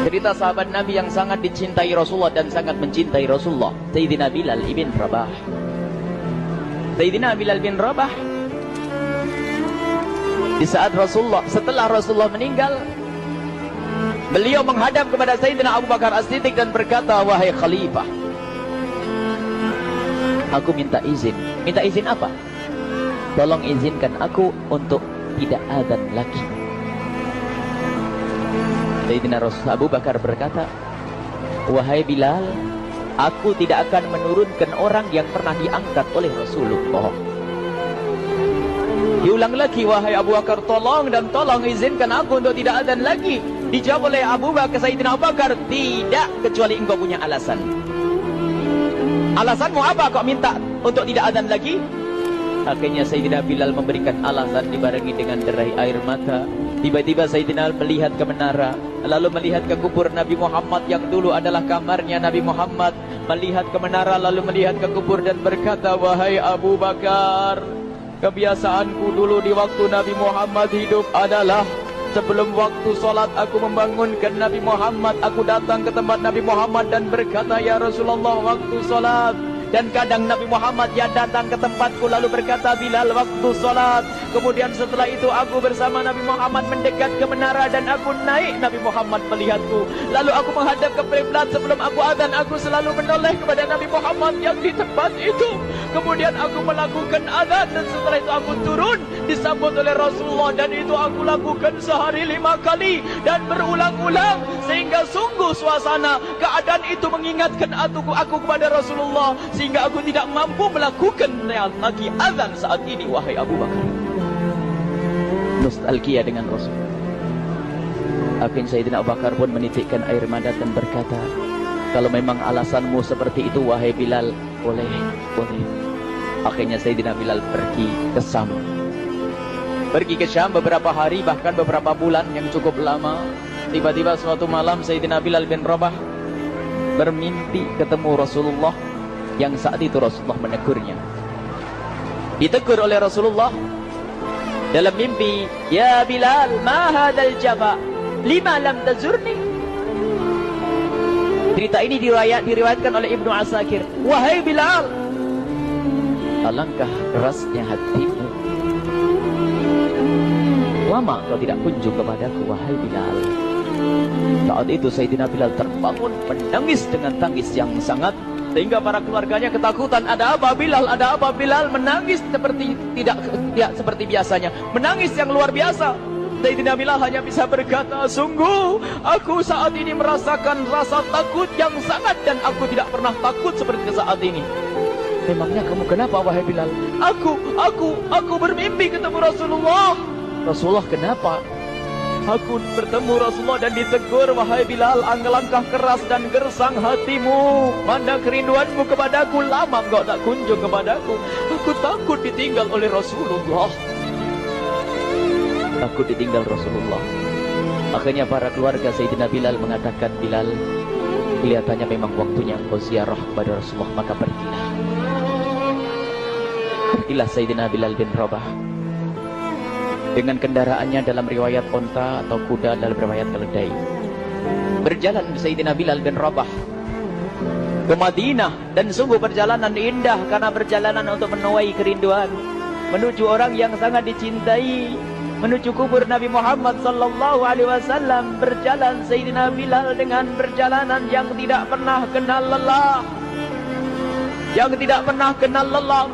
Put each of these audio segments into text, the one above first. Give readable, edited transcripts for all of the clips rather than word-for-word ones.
Cerita sahabat Nabi yang sangat dicintai Rasulullah dan sangat mencintai Rasulullah, Sayyidina Bilal ibn Rabah. Sayyidina Bilal bin Rabah, di saat setelah Rasulullah meninggal, beliau menghadap kepada Sayyidina Abu Bakar As-Siddiq dan berkata, wahai khalifah, aku minta izin. Minta izin apa? Tolong izinkan aku untuk tidak azan lagi. Sayyidina Abu Bakar berkata, wahai Bilal, aku tidak akan menurunkan orang yang pernah diangkat oleh Rasulullah. Diulang lagi, wahai Abu Bakar, tolong dan tolong izinkan aku untuk tidak azan lagi. Dijawab oleh Abu Bakar, Sayyidina Abu Bakar, tidak, kecuali engkau punya alasan. Alasanmu apa kau minta untuk tidak azan lagi? Akhirnya Sayyidina Bilal memberikan alasan dibarengi dengan derai air mata. Tiba-tiba Sayyidina melihat ke menara, lalu melihat ke kubur Nabi Muhammad yang dulu adalah kamarnya Nabi Muhammad. Melihat ke menara, lalu melihat ke kubur dan berkata, wahai Abu Bakar, kebiasaanku dulu di waktu Nabi Muhammad hidup adalah sebelum waktu solat aku membangunkan Nabi Muhammad. Aku datang ke tempat Nabi Muhammad dan berkata, ya Rasulullah, waktu solat. Dan kadang Nabi Muhammad yang datang ke tempatku lalu berkata, Bilal, waktu solat. Kemudian setelah itu aku bersama Nabi Muhammad mendekat ke menara dan aku naik. Nabi Muhammad melihatku. Lalu aku menghadap ke kiblat. Sebelum aku azan, aku selalu menoleh kepada Nabi Muhammad yang di tempat itu. Kemudian aku melakukan azan dan setelah itu aku turun disambut oleh Rasulullah, dan itu aku lakukan sehari 5 kali dan berulang-ulang sehingga sungguh suasana keadaan itu mengingatkan aku kepada Rasulullah, sehingga aku tidak mampu melakukan lagi azan saat ini. Wahai Abu Bakar, nostalgia dengan Rasul. Akhirnya Sayyidina Abu Bakar pun menitikkan air mata dan berkata, kalau memang alasanmu seperti itu wahai Bilal, boleh. Akhirnya Sayyidina Bilal pergi ke Syam. Pergi ke Syam beberapa hari, bahkan beberapa bulan yang cukup lama. Tiba-tiba suatu malam Sayyidina Bilal bin Rabah bermimpi ketemu Rasulullah, yang saat itu Rasulullah menegurnya. Ditegur oleh Rasulullah dalam mimpi, ya Bilal, ma hadzal jafa, lima lam tazurni. Cerita ini diriwayatkan oleh Ibnu Asakir. Wahai Bilal, alangkah kerasnya hatimu, lama kau tidak kunjung kepadaku wahai Bilal. Saat itu Sayyidina Bilal terbangun menangis dengan tangis yang sangat, sehingga para keluarganya ketakutan. Ada apa Bilal? Ada apa Bilal? Menangis seperti tidak seperti biasanya, menangis yang luar biasa. Sayyidina Bilal hanya bisa berkata, sungguh aku saat ini merasakan rasa takut yang sangat, dan aku tidak pernah takut seperti saat ini. Memangnya kamu kenapa wahai Bilal? Aku bermimpi ketemu Rasulullah. Rasulullah kenapa? Aku bertemu Rasulullah dan ditegur, wahai Bilal, langkah keras dan gersang hatimu. Mana kerinduanmu kepadaku, lama engkau tak kunjung kepadaku. Aku takut ditinggal oleh Rasulullah. Takut ditinggal Rasulullah. Akhirnya para keluarga Sayyidina Bilal mengatakan, Bilal, kelihatannya memang waktunya engkau ziarah kepada Rasulullah, maka pergilah. Pergilah Sayyidina Bilal bin Rabah dengan kendaraannya, dalam riwayat onta atau kuda, dalam riwayat keledai. Berjalan Sayyidina Bilal bin Rabah ke Madinah, dan sungguh perjalanan indah karena perjalanan untuk menuai kerinduan, menuju orang yang sangat dicintai, menuju kubur Nabi Muhammad sallallahu alaihi wasallam. Berjalan Sayyidina Bilal dengan perjalanan yang tidak pernah kenal lelah,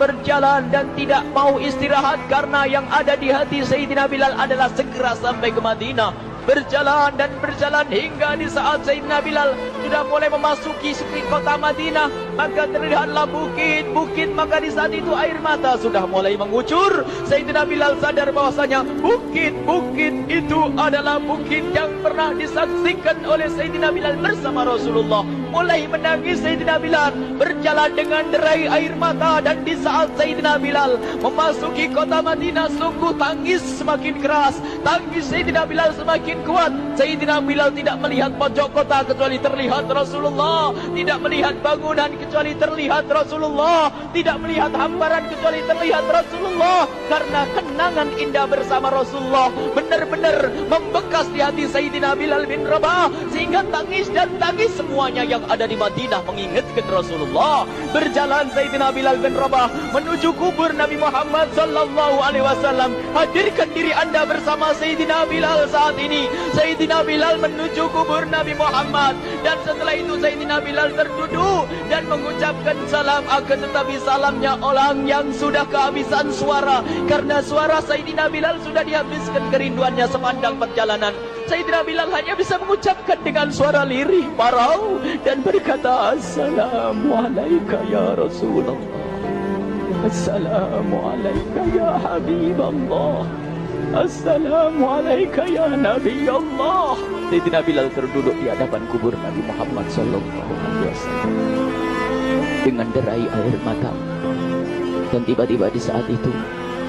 berjalan dan tidak mau istirahat, karena yang ada di hati Sayyidina Bilal adalah segera sampai ke Madinah. Berjalan dan berjalan hingga di saat Sayyidina Bilal sudah mulai memasuki kota Madinah, maka terlihatlah bukit-bukit. Maka di saat itu air mata sudah mulai mengucur. Sayyidina Bilal sadar bahwasanya bukit-bukit itu adalah bukit yang pernah disaksikan oleh Sayyidina Bilal bersama Rasulullah. mulai menangis Sayyidina Bilal, berjalan dengan derai air mata. Dan di saat Sayyidina Bilal memasuki kota Madinah, sungguh tangis semakin keras, tangis Sayyidina Bilal semakin kuat. Sayyidina Bilal tidak melihat pojok kota kecuali terlihat Rasulullah, tidak melihat bangunan kecuali terlihat Rasulullah, tidak melihat hamparan kecuali terlihat Rasulullah. Karena kenangan indah bersama Rasulullah benar-benar membekas di hati Sayyidina Bilal bin Rabah, sehingga tangis dan tangis semuanya yang ada di Madinah mengingatkan Rasulullah. Berjalan Sayyidina Bilal bin Rabah menuju kubur Nabi Muhammad sallallahu alaihi wasallam. Hadirkan diri Anda bersama Sayyidina Bilal saat ini. Sayyidina Bilal menuju kubur Nabi Muhammad, dan setelah itu Sayyidina Bilal terduduk dan mengucapkan salam, akan tetapi salamnya orang yang sudah kehabisan suara, karena suara Sayyidina Bilal sudah dihabiskan kerinduannya sepanjang perjalanan. Sayyidina Bilal hanya bisa mengucapkan dengan suara lirih parau dan berkata, Assalamualaikum ya Rasulullah, Assalamualaikum ya Habiballah, Assalamualaikum ya Nabi Allah. Sayyidina Bilal terduduk di hadapan kubur Nabi Muhammad sallallahu alaihi wasallam dengan derai air mata. Dan tiba-tiba di saat itu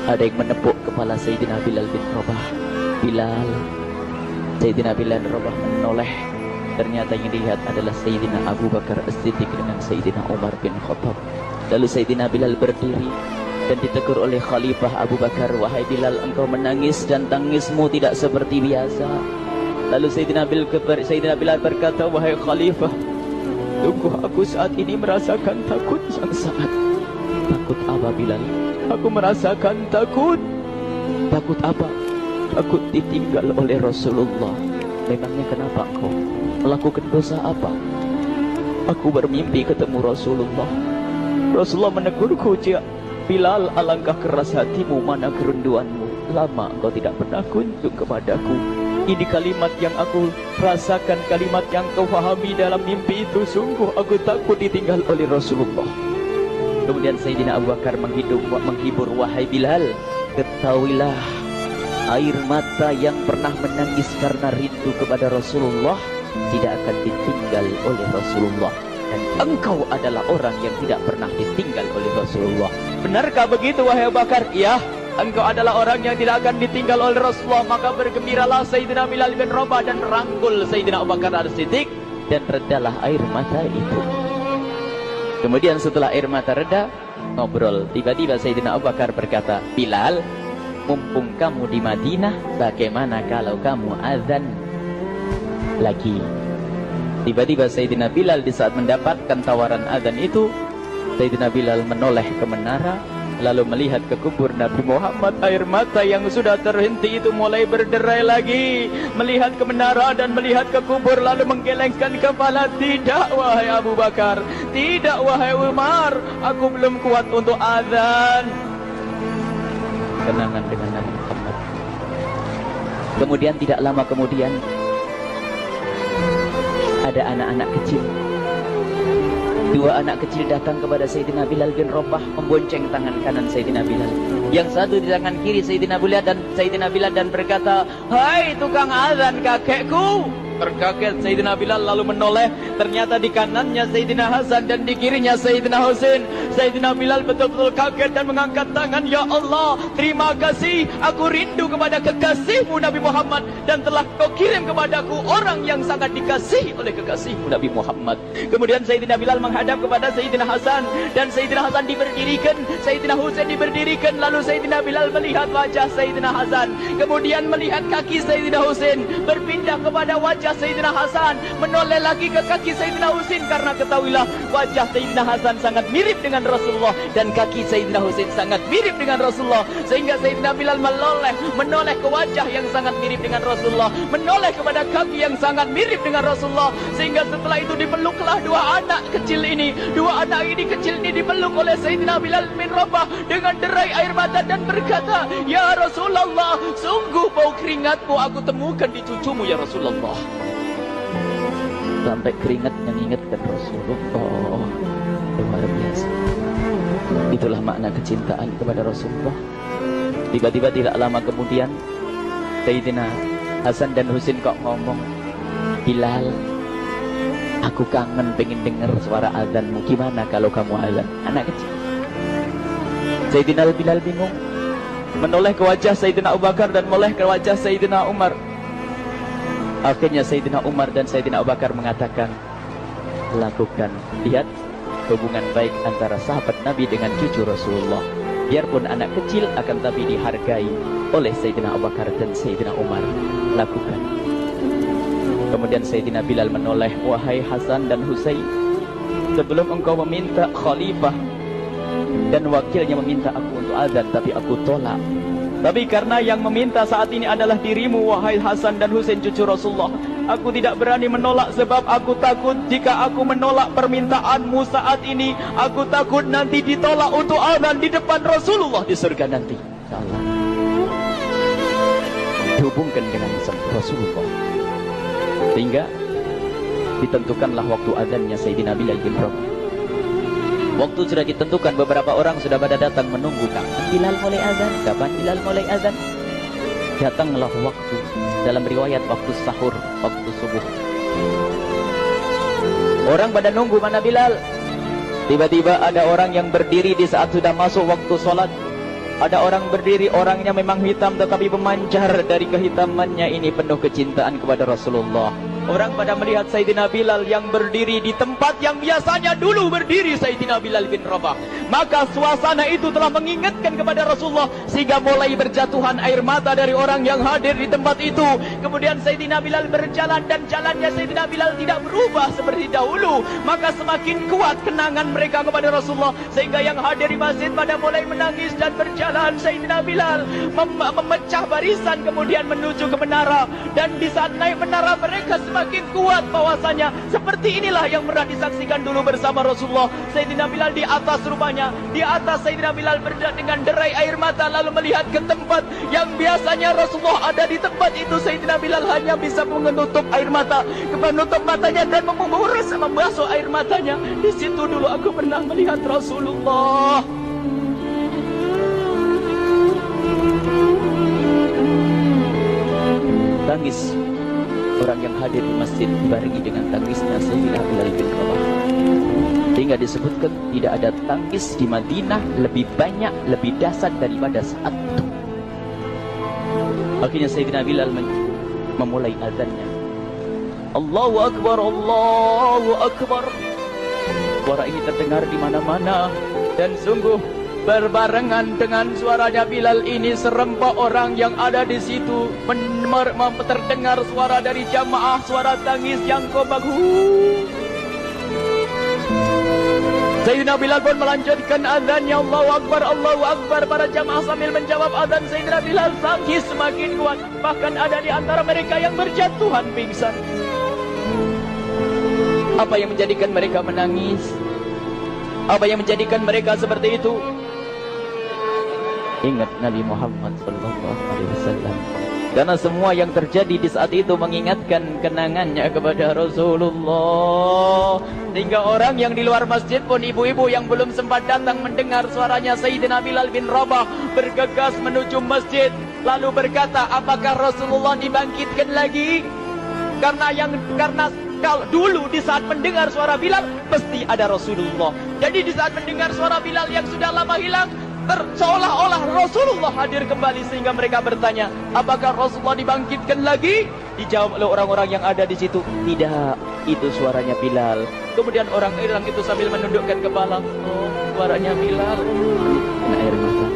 ada yang menepuk kepala Sayyidina Bilal bin Rabah. Bilal. Sayyidina Bilal bin Rabah menoleh. Ternyata yang dilihat adalah Sayyidina Abu Bakar As-Siddiq dengan Sayyidina Umar bin Khattab. Lalu Sayyidina Bilal berdiri dan ditegur oleh Khalifah Abu Bakar, wahai Bilal, engkau menangis dan tangismu tidak seperti biasa. Lalu Sayyidina Bilal berkata, wahai Khalifah, sungguh aku saat ini merasakan takut yang sangat. Takut apa Bilal? Aku merasakan takut. Takut apa? Takut ditinggal oleh Rasulullah. Memangnya kenapa engkau melakukan dosa apa? Aku bermimpi ketemu Rasulullah. Rasulullah menegurku, Bilal, alangkah keras hatimu, mana kerinduanmu. Lama engkau tidak pernah kunjung kepadaku. Ini kalimat yang aku rasakan, kalimat yang kau fahami dalam mimpi itu. Sungguh aku takut ditinggal oleh Rasulullah. Kemudian Sayyidina Abu Bakar menghibur, wahai Bilal, ketahuilah, air mata yang pernah menangis karena rindu kepada Rasulullah tidak akan ditinggal oleh Rasulullah. Dan engkau adalah orang yang tidak pernah ditinggal oleh Rasulullah. Benarkah begitu wahai Abu Bakar? Ya, engkau adalah orang yang tidak akan ditinggal oleh Rasulullah. Maka bergembiralah Sayyidina Bilal bin Rabah dan rangkul Sayyidina Abu Bakar As-Siddiq, dan redalah air mata itu. Kemudian setelah air mata reda, ngobrol. Tiba-tiba Sayyidina Abu Bakar berkata, Bilal, mumpung kamu di Madinah, bagaimana kalau kamu azan lagi? Tiba-tiba Sayyidina Bilal di saat mendapatkan tawaran azan itu, Sayyidina Bilal menoleh ke menara, lalu melihat ke kubur Nabi Muhammad. Air mata yang sudah terhenti itu mulai berderai lagi. Melihat ke menara dan melihat ke kubur, lalu menggelengkan kepala. Tidak wahai Abu Bakar, tidak wahai Umar, aku belum kuat untuk azan. Kenangan dengan Nabi Muhammad. Kemudian tidak lama kemudian ada anak-anak kecil. Dua anak kecil datang kepada Sayyidina Bilal bin Rabah, membonceng tangan kanan Sayyidina Bilal. Yang satu di tangan kiri Sayyidina Bilal dan berkata, hai tukang azan kakekku. Terkaget Sayyidina Bilal lalu menoleh. Ternyata di kanannya Sayyidina Hasan dan di kirinya Sayyidina Husain. Sayyidina Bilal betul-betul kaget dan mengangkat tangan. Ya Allah, terima kasih. Aku rindu kepada kekasihmu Nabi Muhammad, dan telah kau kirim kepadaku orang yang sangat dikasihi oleh kekasihmu Nabi Muhammad. Kemudian Sayyidina Bilal menghadap kepada Sayyidina Hasan, dan Sayyidina Hasan diberdirikan, Sayyidina Husain diberdirikan. Lalu Sayyidina Bilal melihat wajah Sayyidina Hasan, kemudian melihat kaki Sayyidina Husain, berpindah kepada wajah Sayyidina Hasan, menoleh lagi ke kaki Sayyidina Husain. Karena ketahuilah, wajah Sayyidina Hasan sangat mirip dengan Rasulullah dan kaki Sayyidina Husain sangat mirip dengan Rasulullah, sehingga Sayyidina Bilal menoleh ke wajah yang sangat mirip dengan Rasulullah, menoleh kepada kaki yang sangat mirip dengan Rasulullah, sehingga setelah itu dipeluklah dua anak kecil ini. Dua anak ini kecil ini dipeluk oleh Sayyidina Bilal bin Rabah dengan derai air mata dan berkata, ya Rasulullah, sungguh bau keringatmu aku temukan di cucumu ya Rasulullah. Sampai keringat mengingatkan Rasulullah. Luar biasa. Itulah makna kecintaan kepada Rasulullah. Tiba-tiba tidak lama kemudian Sayyidina Hasan dan Husain kok ngomong, Bilal, Aku kangen pengen dengar suara azanmu. Gimana kalau kamu azan? Anak kecil. Sayyidina Bilal bingung. Menoleh ke wajah Sayyidina Abu Bakar dan menoleh ke wajah Sayyidina Umar. Akhirnya Sayyidina Umar dan Sayyidina Abu Bakar mengatakan, lakukan. Lihat hubungan baik antara sahabat Nabi dengan cucu Rasulullah. Biarpun anak kecil akan tapi dihargai oleh Sayyidina Abu Bakar dan Sayyidina Umar. Lakukan. Kemudian Sayyidina Bilal menoleh, wahai Hasan dan Husain, sebelum engkau meminta khalifah dan wakilnya meminta aku untuk azan, tapi aku tolak. Tapi karena yang meminta saat ini adalah dirimu, wahai Hasan dan Husain cucu Rasulullah, aku tidak berani menolak sebab aku takut jika aku menolak permintaanmu saat ini, aku takut nanti ditolak untuk azan di depan Rasulullah di surga nanti. Insyaallah. Dihubungkan dengan Rasulullah. Sehingga ditentukanlah waktu azannya Sayyidina Bilal bin Rabah. Waktu sudah ditentukan, beberapa orang sudah pada datang menunggu. Kapan Bilal mulai azan? Kapan Bilal mulai azan? Datanglah waktu, dalam riwayat waktu sahur, waktu subuh. Orang pada nunggu mana Bilal. Tiba-tiba ada orang yang berdiri di saat sudah masuk waktu sholat. Ada orang berdiri, orangnya memang hitam tetapi memancar dari kehitamannya ini penuh kecintaan kepada Rasulullah. Orang pada melihat Sayyidina Bilal yang berdiri di tempat yang biasanya dulu berdiri Sayyidina Bilal bin Rabah. Maka suasana itu telah mengingatkan kepada Rasulullah sehingga mulai berjatuhan air mata dari orang yang hadir di tempat itu. Kemudian Sayyidina Bilal berjalan dan jalannya Sayyidina Bilal tidak berubah seperti dahulu. Maka semakin kuat kenangan mereka kepada Rasulullah sehingga yang hadir di masjid pada mulai menangis dan berjalan. Sayyidina Bilal memecah barisan kemudian menuju ke menara, dan di saat naik menara mereka semakin kuat bahwasanya seperti inilah yang pernah disaksikan dulu bersama Rasulullah. Sayyidina Bilal di atas rupanya, di atas Sayyidina Bilal berada dengan derai air mata lalu melihat ke tempat yang biasanya Rasulullah ada di tempat itu. Sayyidina Bilal hanya bisa menutup air mata, menutup matanya dan membasuh air matanya. Di situ dulu aku pernah melihat Rasulullah. Tangis orang yang hadir di masjid dibarengi dengan tangisnya Sayyidina Bilal bin Rabah. Sehingga disebutkan tidak ada tangis di Madinah lebih banyak, lebih dahsyat daripada saat itu. Akhirnya Sayyidina Bilal memulai azannya. Allahu Akbar, Allahu Akbar. Suara ini terdengar di mana-mana dan sungguh berbarengan dengan suaranya Bilal ini serempak orang yang ada di situ terdengar suara dari jamaah, suara tangis yang kompak. Sayyidina Bilal pun melanjutkan azannya. Allahu Akbar, Allahu Akbar. Para jamaah sambil menjawab azan Sayyidina Bilal, tangis semakin kuat. Bahkan ada di antara mereka yang berjatuhan pingsan. Apa yang menjadikan mereka menangis? Apa yang menjadikan mereka seperti itu? Ingat Nabi Muhammad SAW. Karena semua yang terjadi di saat itu mengingatkan kenangannya kepada Rasulullah. Sehingga orang yang di luar masjid pun, ibu-ibu yang belum sempat datang mendengar suaranya Sayyidina Bilal bin Rabah bergegas menuju masjid. Lalu berkata, apakah Rasulullah dibangkitkan lagi? Karena kalau dulu di saat mendengar suara Bilal pasti ada Rasulullah. Jadi di saat mendengar suara Bilal yang sudah lama hilang, seolah-olah Rasulullah hadir kembali. Sehingga mereka bertanya, apakah Rasulullah dibangkitkan lagi? Dijawab oleh orang-orang yang ada di situ, tidak, itu suaranya Bilal. Kemudian orang-orang itu sambil menundukkan kepala, oh, suaranya Bilal. Air mata.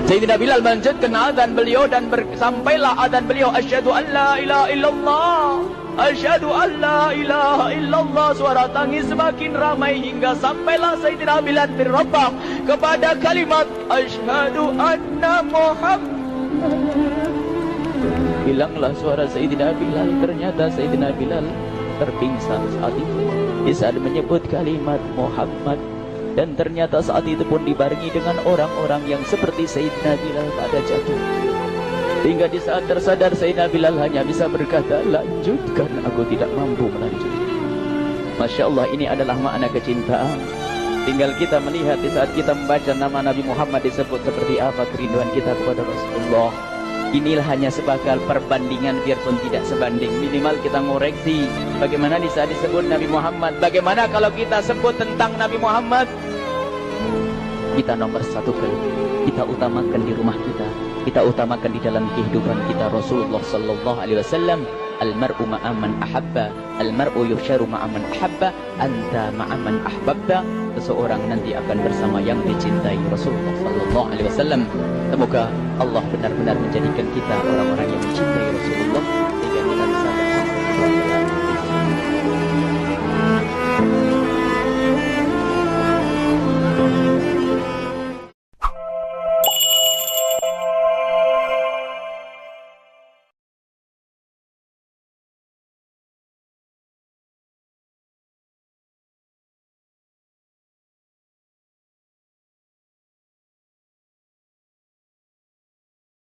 Sayyidina Bilal melanjutkan azan beliau dan sampailah azan beliau, asyhadu an la ilaha illallah, asyhadu an la ilaha illallah. Suara tangis semakin ramai hingga sampailah Sayyidina Bilal bin Rabah kepada kalimat asyhadu anna Muhammad. Hilanglah suara Sayyidina Bilal. Ternyata Sayyidina Bilal terpingsan saat itu di saat menyebut kalimat Muhammad. Dan ternyata saat itu pun dibarengi dengan orang-orang yang seperti Sayyidina Bilal pada jatuh. Hingga di saat tersadar Sayyidina Bilal hanya bisa berkata, lanjutkan, aku tidak mampu melanjutkan. Masya Allah, ini adalah makna kecintaan. Tinggal kita melihat di saat kita membaca nama Nabi Muhammad disebut seperti apa kerinduan kita kepada Rasulullah. Inilah hanya sebagai perbandingan biarpun tidak sebanding. Minimal kita ngoreksi bagaimana di saat disebut Nabi Muhammad. Bagaimana kalau kita sebut tentang Nabi Muhammad? Kita nomor satu kali. Kita utamakan di rumah kita. Kita utamakan di dalam kehidupan kita. Rasulullah sallallahu alaihi wasallam, almar'u ma'aman ahabba, almar'u yusharu ma'aman ahabba, anta ma'aman ahbabta. Seseorang nanti akan bersama yang dicintai. Rasulullah sallallahu alaihi wasallam. Semoga Allah benar-benar menjadikan kita orang-orang yang mencintai Rasulullah